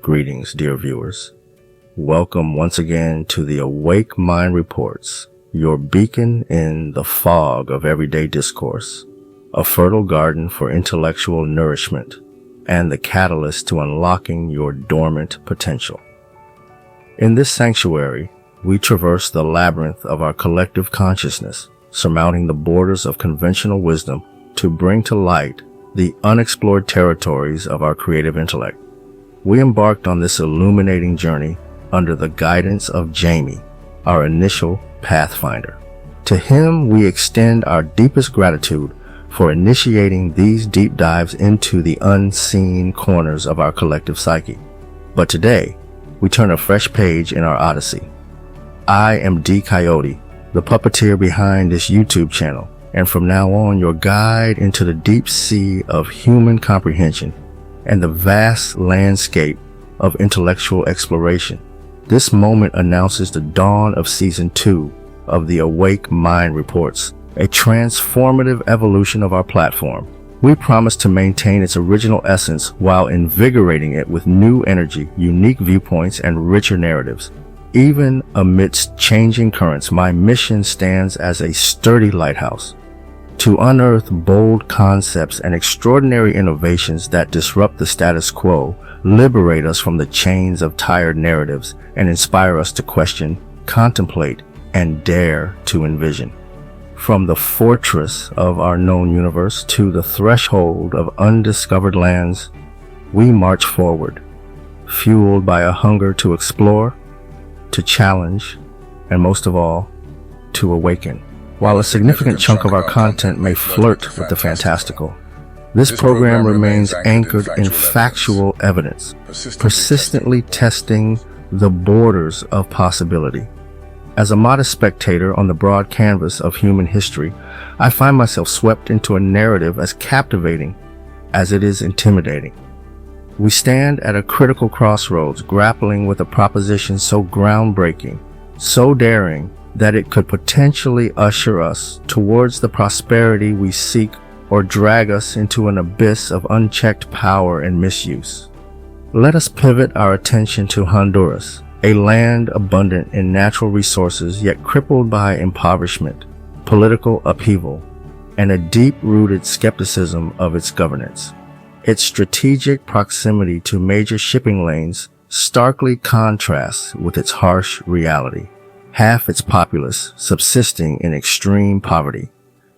Greetings, dear viewers. Welcome once again to the Awake Mind Reports, your beacon in the fog of everyday discourse, a fertile garden for intellectual nourishment, and the catalyst to unlocking your dormant potential. In this sanctuary, we traverse the labyrinth of our collective consciousness, surmounting the borders of conventional wisdom to bring to light the unexplored territories of our creative intellect. We embarked on this illuminating journey under the guidance of Jamie, our initial pathfinder. To him, we extend our deepest gratitude for initiating these deep dives into the unseen corners of our collective psyche. But today, we turn a fresh page in our odyssey. I am D. Coyote, the puppeteer behind this YouTube channel, and from now on, your guide into the deep sea of human comprehension and the vast landscape of intellectual exploration. This moment announces the dawn of Season 2 of the Awake Mind Reports, a transformative evolution of our platform. We promise to maintain its original essence while invigorating it with new energy, unique viewpoints, and richer narratives. Even amidst changing currents, my mission stands as a sturdy lighthouse to unearth bold concepts and extraordinary innovations that disrupt the status quo, liberate us from the chains of tired narratives, and inspire us to question, contemplate, and dare to envision. From the fortress of our known universe to the threshold of undiscovered lands, we march forward, fueled by a hunger to explore, to challenge, and most of all, to awaken. While a significant chunk of our content may flirt with the fantastical, this program remains anchored in factual evidence, persistently testing the borders of possibility. As a modest spectator on the broad canvas of human history, I find myself swept into a narrative as captivating as it is intimidating. We stand at a critical crossroads, grappling with a proposition so groundbreaking, so daring, that it could potentially usher us towards the prosperity we seek or drag us into an abyss of unchecked power and misuse. Let us pivot our attention to Honduras, a land abundant in natural resources yet crippled by impoverishment, political upheaval, and a deep-rooted skepticism of its governance. Its strategic proximity to major shipping lanes starkly contrasts with its harsh reality. Half its populace subsisting in extreme poverty,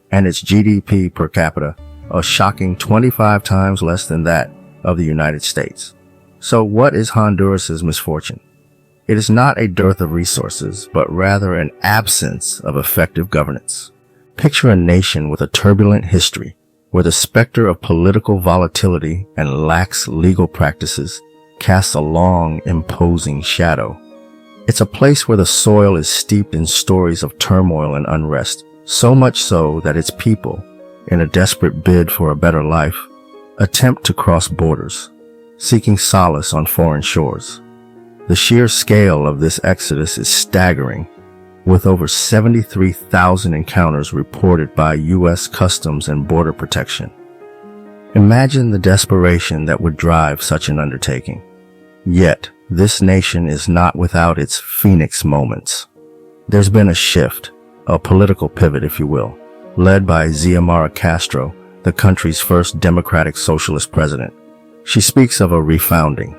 and its GDP per capita a shocking 25 times less than that of the United States. So what is Honduras's misfortune? It is not a dearth of resources, but rather an absence of effective governance. Picture a nation with a turbulent history, where the specter of political volatility and lax legal practices casts a long, imposing shadow. It's a place where the soil is steeped in stories of turmoil and unrest, so much so that its people, in a desperate bid for a better life, attempt to cross borders, seeking solace on foreign shores. The sheer scale of this exodus is staggering, with over 73,000 encounters reported by U.S. Customs and Border Protection. Imagine the desperation that would drive such an undertaking. Yet, this nation is not without its phoenix moments. There's been a shift, a political pivot, if you will, led by Xiomara Castro, the country's first democratic socialist president. She speaks of a refounding,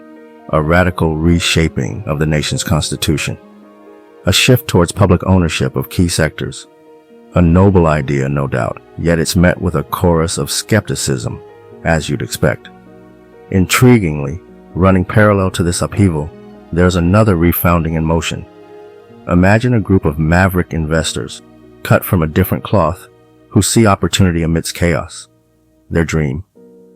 a radical reshaping of the nation's constitution, a shift towards public ownership of key sectors. A noble idea, no doubt, yet it's met with a chorus of skepticism, as you'd expect. Intriguingly, running parallel to this upheaval, there's another refounding in motion. Imagine a group of maverick investors, cut from a different cloth, who see opportunity amidst chaos. Their dream,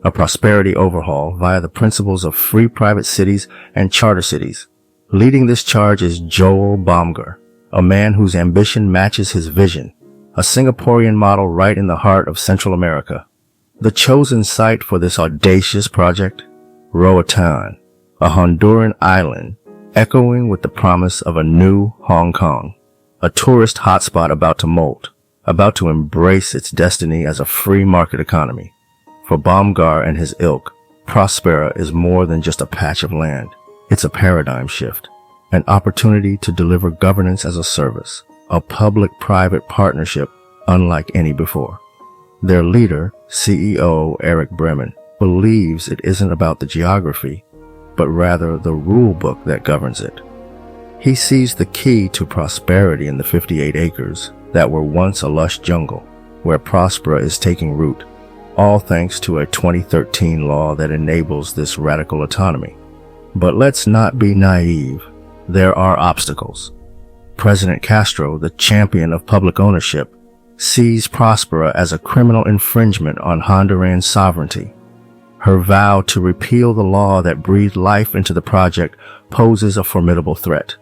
a prosperity overhaul via the principles of free private cities and charter cities. Leading this charge is Joel Baumgar, a man whose ambition matches his vision, a Singaporean model right in the heart of Central America. The chosen site for this audacious project? Roatan, a Honduran island echoing with the promise of a new Hong Kong, a tourist hotspot about to molt, about to embrace its destiny as a free market economy. For Baumgar and his ilk, Prospera is more than just a patch of land. It's a paradigm shift, an opportunity to deliver governance as a service, a public-private partnership unlike any before. Their leader, CEO Eric Bremen, believes it isn't about the geography, but rather the rule book that governs it. He sees the key to prosperity in the 58 acres that were once a lush jungle, where Prospera is taking root, all thanks to a 2013 law that enables this radical autonomy. But let's not be naive. There are obstacles. President Castro, the champion of public ownership, sees Prospera as a criminal infringement on Honduran sovereignty. Her vow to repeal the law that breathed life into the project poses a formidable threat.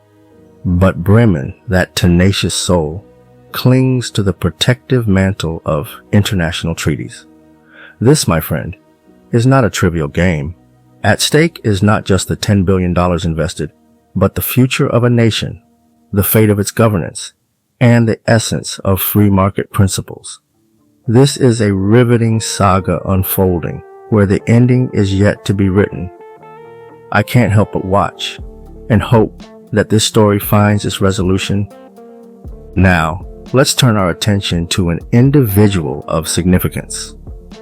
But Bremen, that tenacious soul, clings to the protective mantle of international treaties. This, my friend, is not a trivial game. At stake is not just the $10 billion invested, but the future of a nation, the fate of its governance, and the essence of free market principles. This is a riveting saga unfolding, where the ending is yet to be written. I can't help but watch and hope that this story finds its resolution. Now, let's turn our attention to an individual of significance,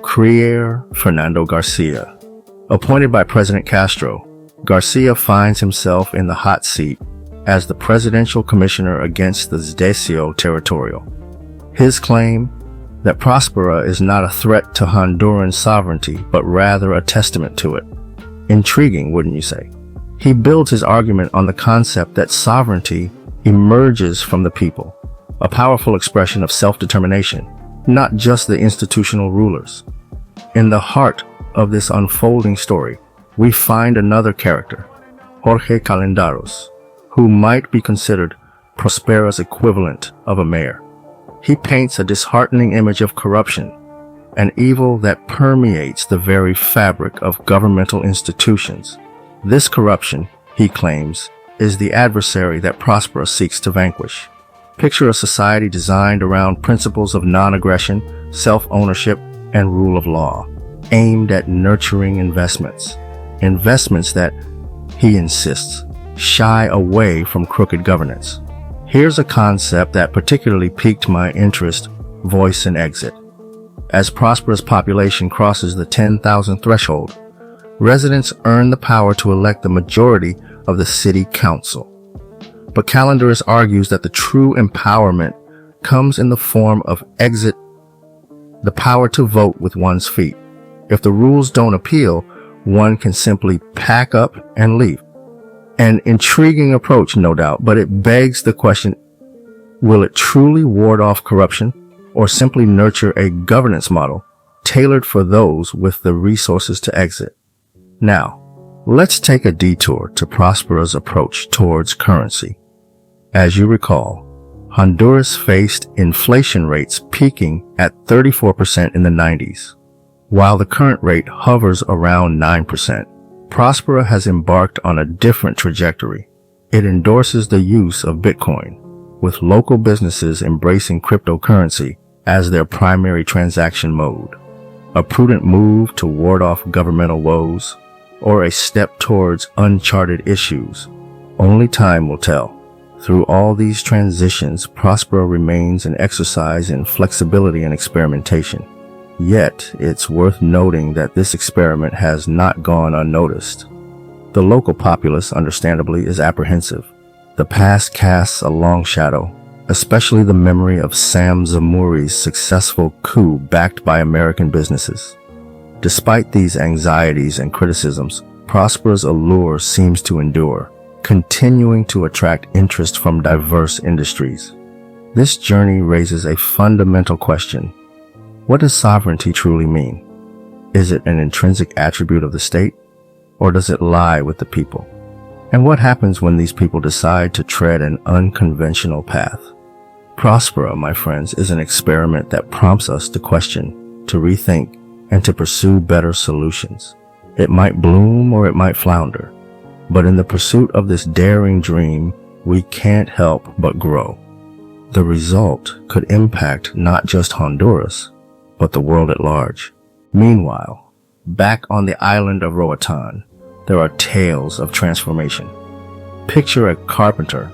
Crier Fernando Garcia. Appointed by President Castro, Garcia finds himself in the hot seat as the Presidential Commissioner against the Zdecio Territorial. His claim that Prospera is not a threat to Honduran sovereignty, but rather a testament to it. Intriguing, wouldn't you say? He builds his argument on the concept that sovereignty emerges from the people, a powerful expression of self-determination, not just the institutional rulers. In the heart of this unfolding story, we find another character, Jorge Calendaros, who might be considered Prospera's equivalent of a mayor. He paints a disheartening image of corruption, an evil that permeates the very fabric of governmental institutions. This corruption, he claims, is the adversary that Prospera seeks to vanquish. Picture a society designed around principles of non-aggression, self-ownership, and rule of law, aimed at nurturing investments that, he insists, shy away from crooked governance. Here's a concept that particularly piqued my interest: voice and exit. As Prospera's population crosses the 10,000 threshold, residents earn the power to elect the majority of the city council. But Calendaros argues that the true empowerment comes in the form of exit, the power to vote with one's feet. If the rules don't appeal, one can simply pack up and leave. An intriguing approach, no doubt, but it begs the question, will it truly ward off corruption, or simply nurture a governance model tailored for those with the resources to exit? Now, let's take a detour to Prospera's approach towards currency. As you recall, Honduras faced inflation rates peaking at 34% in the 90s. While the current rate hovers around 9%, Prospera has embarked on a different trajectory. It endorses the use of Bitcoin, with local businesses embracing cryptocurrency as their primary transaction mode. A prudent move to ward off governmental woes, or a step towards uncharted issues? Only time will tell. Through all these transitions, Prospera remains an exercise in flexibility and experimentation. Yet, it's worth noting that this experiment has not gone unnoticed. The local populace, understandably, is apprehensive. The past casts a long shadow, especially the memory of Sam Zamuri's successful coup backed by American businesses. Despite these anxieties and criticisms, Prospera's allure seems to endure, continuing to attract interest from diverse industries. This journey raises a fundamental question. What does sovereignty truly mean? Is it an intrinsic attribute of the state, or does it lie with the people? And what happens when these people decide to tread an unconventional path? Prospera, my friends, is an experiment that prompts us to question, to rethink, and to pursue better solutions. It might bloom or it might flounder, but in the pursuit of this daring dream, we can't help but grow. The result could impact not just Honduras, but the world at large. Meanwhile, back on the island of Roatan, there are tales of transformation. Picture a carpenter,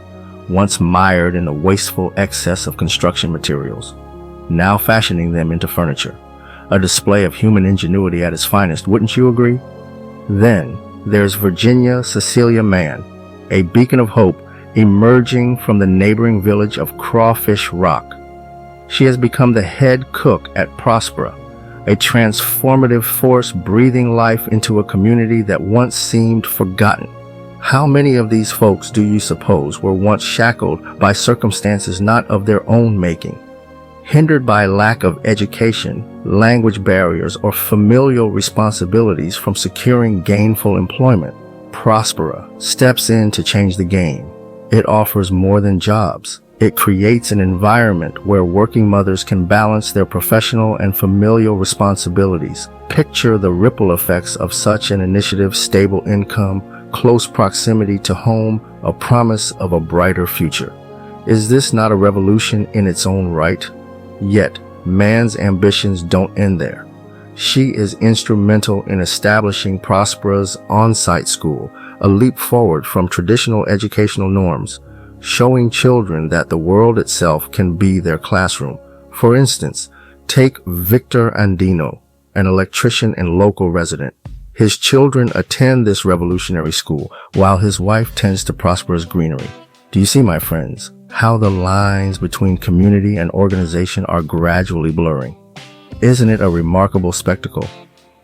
once mired in the wasteful excess of construction materials, now fashioning them into furniture. A display of human ingenuity at its finest, wouldn't you agree? Then there's Virginia Cecilia Mann, a beacon of hope emerging from the neighboring village of Crawfish Rock. She has become the head cook at Prospera, a transformative force breathing life into a community that once seemed forgotten. How many of these folks do you suppose were once shackled by circumstances not of their own making, hindered by lack of education, language barriers, or familial responsibilities from securing gainful employment? Prospera steps in to change the game. It offers more than jobs. It creates an environment where working mothers can balance their professional and familial responsibilities. Picture the ripple effects of such an initiative: stable income, close proximity to home, a promise of a brighter future. Is this not a revolution in its own right? Yet, Mann's ambitions don't end there. She is instrumental in establishing Prospera's on-site school, a leap forward from traditional educational norms, showing children that the world itself can be their classroom. For instance, take Victor Andino, an electrician and local resident. His children attend this revolutionary school, while his wife tends to Prospera's greenery. Do you see, my friends, how the lines between community and organization are gradually blurring? Isn't it a remarkable spectacle?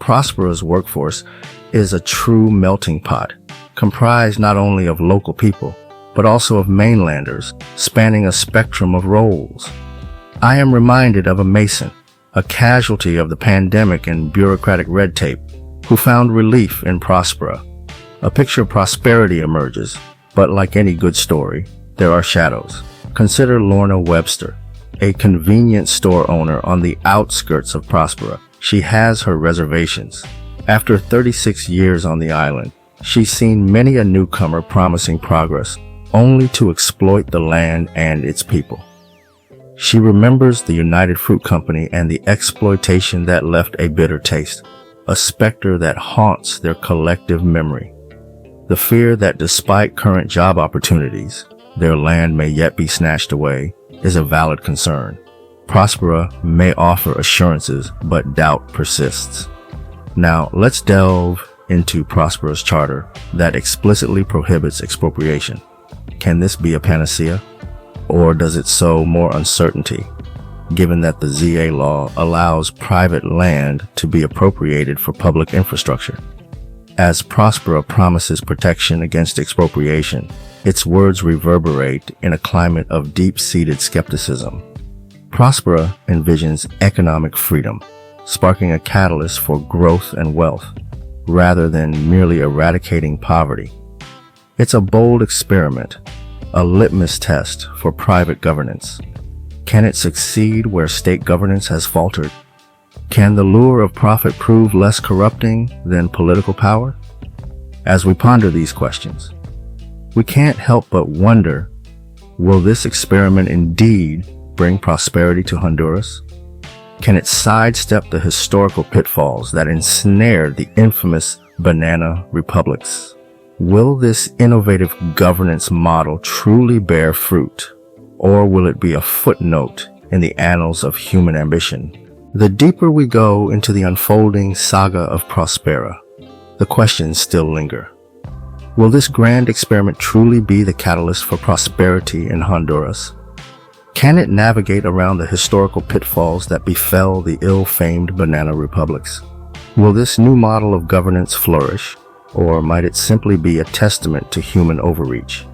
Prospera's workforce is a true melting pot, comprised not only of local people, but also of mainlanders, spanning a spectrum of roles. I am reminded of a mason, a casualty of the pandemic and bureaucratic red tape, who found relief in Prospera. A picture of prosperity emerges, but like any good story, there are shadows. Consider Lorna Webster, a convenience store owner on the outskirts of Prospera. She has her reservations. After 36 years on the island, she's seen many a newcomer promising progress, only to exploit the land and its people. She remembers the United Fruit Company and the exploitation that left a bitter taste, a specter that haunts their collective memory. The fear that despite current job opportunities, their land may yet be snatched away is a valid concern. Prospera may offer assurances, but doubt persists. Now, let's delve into Prospera's charter that explicitly prohibits expropriation. Can this be a panacea, or does it sow more uncertainty, given that the ZA law allows private land to be appropriated for public infrastructure? As Prospera promises protection against expropriation, its words reverberate in a climate of deep-seated skepticism. Prospera envisions economic freedom, sparking a catalyst for growth and wealth, rather than merely eradicating poverty. It's a bold experiment, a litmus test for private governance. Can it succeed where state governance has faltered? Can the lure of profit prove less corrupting than political power? As we ponder these questions, we can't help but wonder, will this experiment indeed bring prosperity to Honduras? Can it sidestep the historical pitfalls that ensnared the infamous banana republics? Will this innovative governance model truly bear fruit, or will it be a footnote in the annals of human ambition? The deeper we go into the unfolding saga of Prospera, the questions still linger. Will this grand experiment truly be the catalyst for prosperity in Honduras? Can it navigate around the historical pitfalls that befell the ill-famed banana republics? Will this new model of governance flourish, or might it simply be a testament to human overreach?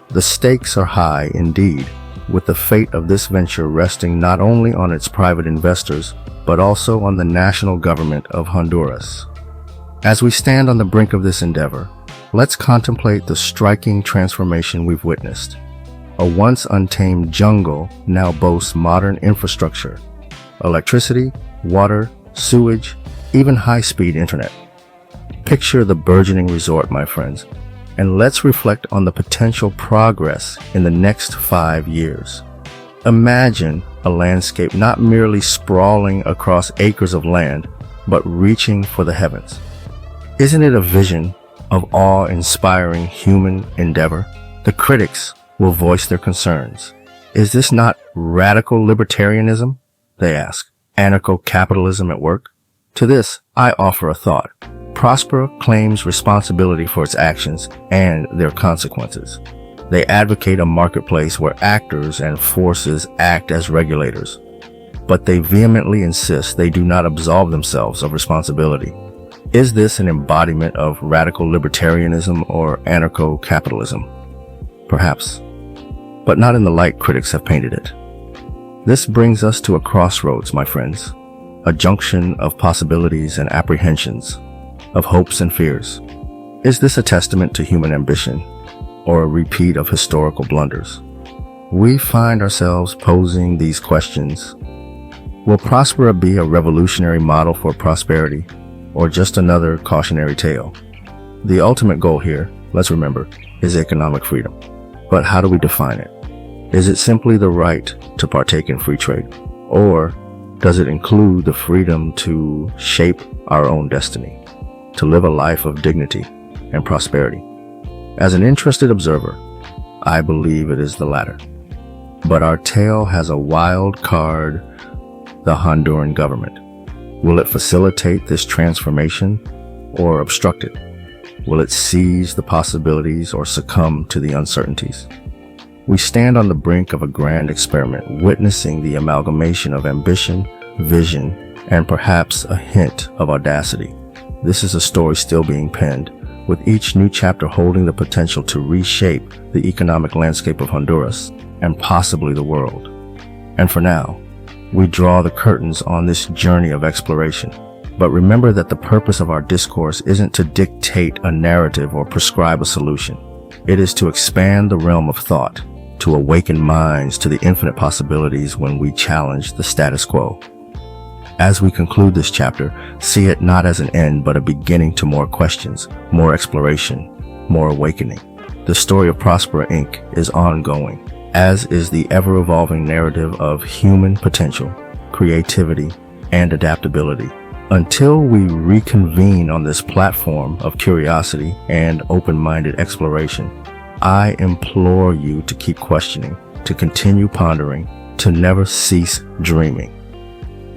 The stakes are high indeed, with the fate of this venture resting not only on its private investors, but also on the national government of Honduras. As we stand on the brink of this endeavor, let's contemplate the striking transformation we've witnessed. A once untamed jungle now boasts modern infrastructure, electricity, water, sewage, even high-speed internet. Picture the burgeoning resort, my friends, and let's reflect on the potential progress in the next 5 years. Imagine a landscape not merely sprawling across acres of land, but reaching for the heavens. Isn't it a vision of awe-inspiring human endeavor, the critics will voice their concerns. Is this not radical libertarianism? They ask. Anarcho-capitalism at work? To this, I offer a thought. Prospera claims responsibility for its actions and their consequences. They advocate a marketplace where actors and forces act as regulators. But they vehemently insist they do not absolve themselves of responsibility. Is this an embodiment of radical libertarianism or anarcho-capitalism? Perhaps, but not in the light critics have painted it. This brings us to a crossroads, my friends, a junction of possibilities and apprehensions, of hopes and fears. Is this a testament to human ambition or a repeat of historical blunders? We find ourselves posing these questions. Will Prospera be a revolutionary model for prosperity or just another cautionary tale? The ultimate goal here, let's remember, is economic freedom. But how do we define it? Is it simply the right to partake in free trade? Or does it include the freedom to shape our own destiny, to live a life of dignity and prosperity? As an interested observer, I believe it is the latter. But our tale has a wild card, the Honduran government. Will it facilitate this transformation or obstruct it? Will it seize the possibilities or succumb to the uncertainties? We stand on the brink of a grand experiment, witnessing the amalgamation of ambition, vision, and perhaps a hint of audacity. This is a story still being penned, with each new chapter holding the potential to reshape the economic landscape of Honduras and possibly the world. And for now, we draw the curtains on this journey of exploration. But remember that the purpose of our discourse isn't to dictate a narrative or prescribe a solution. It is to expand the realm of thought, to awaken minds to the infinite possibilities when we challenge the status quo. As we conclude this chapter, see it not as an end, but a beginning to more questions, more exploration, more awakening. The story of Prospera Inc. is ongoing, as is the ever-evolving narrative of human potential, creativity, and adaptability. Until we reconvene on this platform of curiosity and open-minded exploration, I implore you to keep questioning, to continue pondering, to never cease dreaming.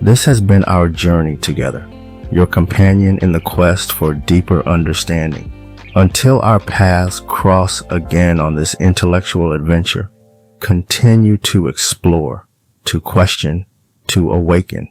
This has been our journey together, your companion in the quest for deeper understanding. Until our paths cross again on this intellectual adventure, continue to explore, to question, to awaken.